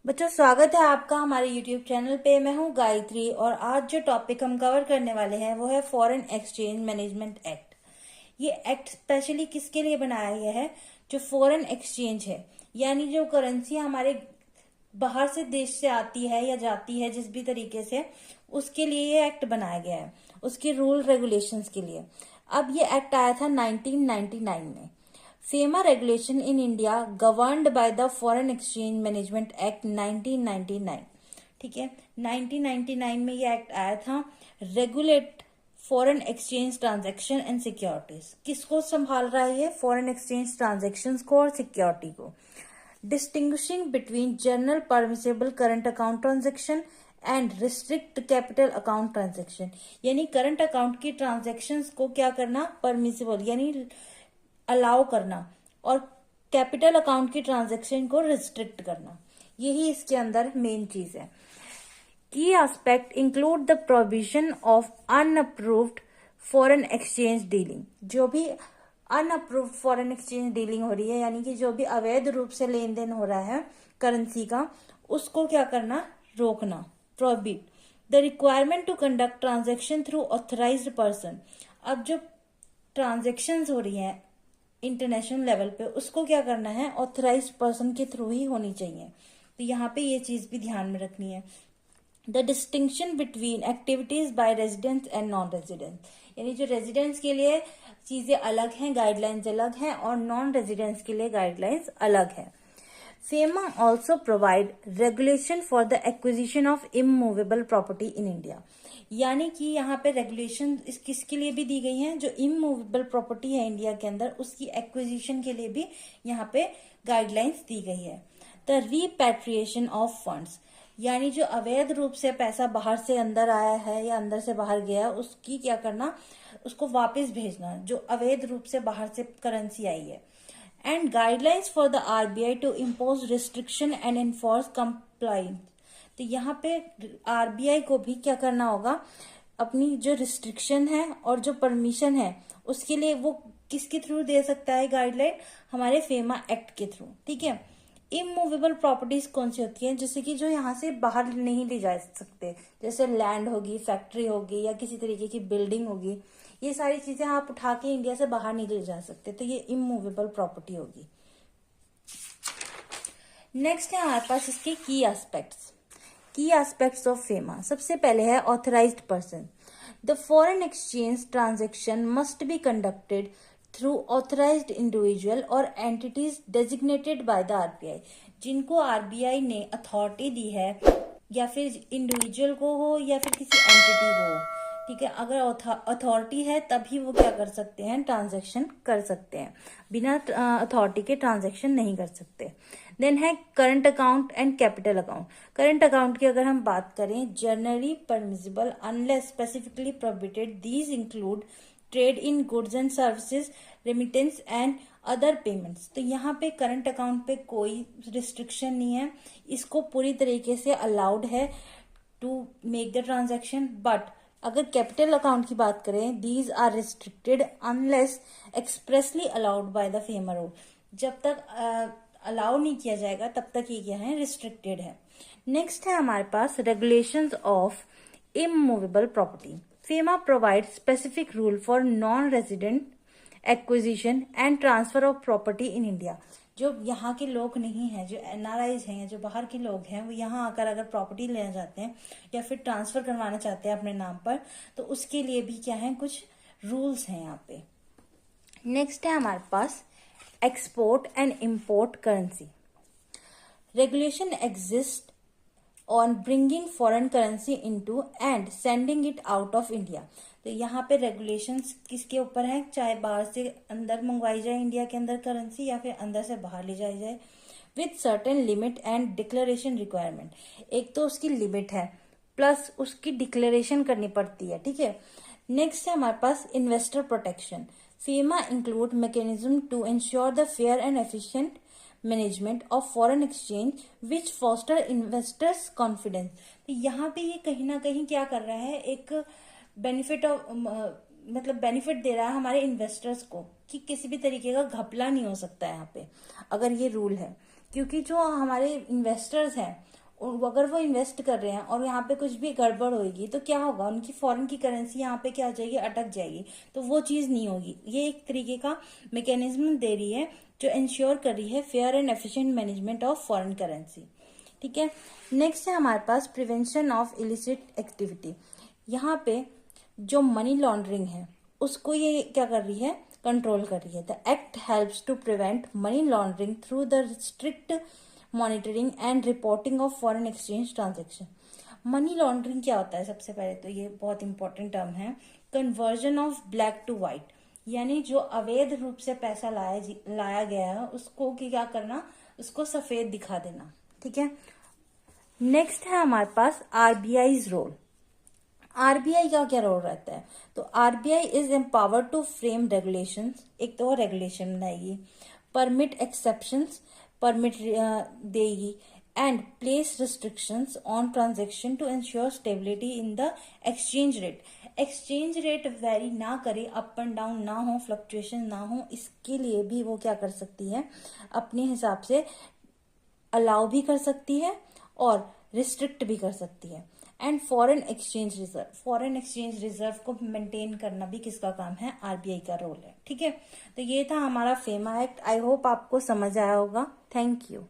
बच्चों, स्वागत है आपका हमारे YouTube चैनल पे। मैं हूं गायत्री और आज जो टॉपिक हम कवर करने वाले हैं वो है फॉरेन एक्सचेंज मैनेजमेंट एक्ट। ये एक्ट स्पेशली किसके लिए बनाया गया है? जो फॉरेन एक्सचेंज है, यानी जो करेंसी हमारे बाहर से देश से आती है या जाती है जिस भी तरीके से, उसके लिए ये एक्ट बनाया गया है, उसके रूल रेगुलेशंस के लिए। अब ये एक्ट आया था 1999 में। FEMA regulation in India governed by the Foreign Exchange Management Act 1999। ठीक है, 1999 में ये एक्ट आया था। Regulate foreign exchange transaction and securities. किसको संभाल रहा है ये? फॉरेन एक्सचेंज ट्रांजैक्शंस को और सिक्योरिटी को। Distinguishing between general permissible current account transaction and restrict capital account transaction, यानी करंट अकाउंट की ट्रांजेक्शन्स को क्या करना? परमिसेबल यानी अलाउ करना, और कैपिटल अकाउंट की ट्रांजैक्शन को रिस्ट्रिक्ट करना। यही इसके अंदर मेन चीज है। की aspect include the provision of unapproved foreign exchange dealing. जो भी अनअप्रूव्ड फॉरेन एक्सचेंज डीलिंग हो रही है, यानी कि जो भी अवैध रूप से लेन देन हो रहा है करेंसी का, उसको क्या करना? रोकना, prohibit. The requirement to conduct transaction through authorized person. अब जो ट्रांजेक्शन्स हो रही है इंटरनेशनल लेवल पे, उसको क्या करना है? ऑथराइज्ड पर्सन के थ्रू ही होनी चाहिए। तो यहाँ पे ये चीज भी ध्यान में रखनी है। The distinction between activities by residents and non residents, यानी जो रेजिडेंट्स के लिए चीजें अलग हैं, गाइडलाइंस अलग हैं, और नॉन रेजिडेंट्स के लिए गाइडलाइंस अलग है। FEMA also provide regulation for the acquisition of immovable property in India। यानी कि यहाँ पे रेगुलेशन किसके लिए भी दी गई हैं? जो इमूवेबल प्रॉपर्टी है इंडिया के अंदर, उसकी एक्विजिशन के लिए भी यहाँ पे गाइडलाइंस दी गई है। द रीपैट्रिएशन ऑफ फंड्स, यानी जो अवैध रूप से पैसा बाहर से अंदर आया है या अंदर से बाहर गया, उसकी क्या करना? उसको वापस भेजना, जो अवैध रूप से बाहर से करेंसी आई है। And guidelines for the RBI to impose restriction and enforce compliance. तो यहाँ पे RBI को भी क्या करना होगा? अपनी जो रिस्ट्रिक्शन है और जो परमिशन है, उसके लिए वो किसके थ्रू दे सकता है गाइडलाइन? हमारे FEMA एक्ट के थ्रू। ठीक है। इमूवेबल प्रॉपर्टीज कौन सी होती हैं? जैसे कि जो यहाँ से बाहर नहीं ले जा सकते, जैसे लैंड होगी, फैक्ट्री होगी, या किसी तरीके की बिल्डिंग होगी, ये सारी चीजें आप उठा के इंडिया से बाहर नहीं ले जा सकते, तो ये इमूवेबल प्रॉपर्टी होगी। नेक्स्ट है हमारे पास इसके की एस्पेक्ट्स। की एस्पेक्ट्स ऑफ FEMA। सबसे पहले है authorised person. The foreign exchange transaction must be conducted through authorised individual और entities designated by the RBI। जिनको RBI ने अथॉरिटी दी है, या फिर इंडिविजुअल को हो या फिर किसी एंटिटी को हो, ठीक है, अगर अथॉरिटी है तभी वो क्या कर सकते हैं? ट्रांजैक्शन कर सकते हैं। बिना अथॉरिटी के ट्रांजैक्शन नहीं कर सकते। देन है current account and capital account. Current account की अगर हम बात करें, generally permissible unless specifically prohibited, these include trade in goods and services, remittance and other payments. तो यहाँ पे करंट अकाउंट पे कोई रिस्ट्रिक्शन नहीं है, इसको पूरी तरीके से अलाउड है to make the transaction. But अगर कैपिटल अकाउंट की बात करें, these are restricted unless expressly allowed by the FEMA rule. जब तक अलाउ नहीं किया जाएगा तब तक ये क्या है? रिस्ट्रिक्टेड है। नेक्स्ट है हमारे पास regulations of immovable property. FEMA provides specific rule for non-resident acquisition and transfer of property in India। जो यहाँ के लोग नहीं हैं, जो NRIs हैं, जो बाहर के लोग हैं, वो यहाँ आकर अगर प्रॉपर्टी लेना चाहते हैं या फिर ट्रांसफर करवाना चाहते हैं अपने नाम पर, तो उसके लिए भी क्या है? कुछ रूल्स हैं यहाँ पे। नेक्स्ट है हमारे पास export and import currency. Regulation exist on bringing foreign currency into and sending it out of India. तो यहाँ पे रेगुलेशंस किसके ऊपर है? चाहे बाहर से अंदर मंगवाई जाए इंडिया के अंदर करेंसी, या फिर अंदर से बाहर ले जाई जाए, with certain limit and declaration requirement. एक तो उसकी लिमिट है, प्लस उसकी डिक्लेरेशन करनी पड़ती है। ठीक है। नेक्स्ट है हमारे पास investor protection. FEMA include mechanism to ensure the fair and efficient management of foreign exchange which foster investors confidence. तो यहाँ पे ये कहीं ना कहीं क्या कर रहा है? एक बेनिफिट ऑफ मतलब बेनिफिट दे रहा है हमारे इन्वेस्टर्स को कि किसी भी तरीके का घपला नहीं हो सकता है यहाँ पे, अगर ये रूल है। क्योंकि जो हमारे इन्वेस्टर्स हैं अगर वो इन्वेस्ट कर रहे हैं और यहाँ पे कुछ भी गड़बड़ होगी तो क्या होगा, उनकी फॉरेन की करेंसी यहाँ पे क्या हो जाएगी, अटक जाएगी। तो वो चीज नहीं होगी। ये एक तरीके का मैकेनिज्म दे रही है जो इंश्योर कर रही है fair and efficient management of foreign currency. ठीक है। नेक्स्ट है हमारे पास प्रिवेंशन ऑफ इलिसिट एक्टिविटी। यहाँ पे जो मनी लॉन्ड्रिंग है उसको ये क्या कर रही है, कंट्रोल कर रही है। The act helps to prevent money laundering through the strict monitoring and reporting of foreign exchange transaction. Money laundering क्या होता है, सबसे पहले तो ये बहुत इंपॉर्टेंट टर्म है, conversion of black to white, यानी जो अवैध रूप से पैसा लाया गया है उसको क्या करना, उसको सफेद दिखा देना। ठीक है। नेक्स्ट है हमारे पास आरबीआई रोल। आरबीआई का क्या रोल रहता है, तो RBI is empowered to frame regulations, एक तो रेगुलेशन बनाएगी, परमिट एक्सेप्शंस, परमिट देगी, and place restrictions on transaction to ensure stability in the exchange rate. Exchange rate vary ना करे, अप एंड डाउन ना हो, फ्लक्चुएशन ना हो, इसके लिए भी वो क्या कर सकती है, अपने हिसाब से अलाउ भी कर सकती है और रिस्ट्रिक्ट भी कर सकती है। And foreign exchange reserve, foreign exchange reserve को मेंटेन करना भी किसका काम है, आरबीआई का रोल है। ठीक है। तो ये था हमारा फेमा एक्ट। आई होप आपको समझ आया होगा। Thank you.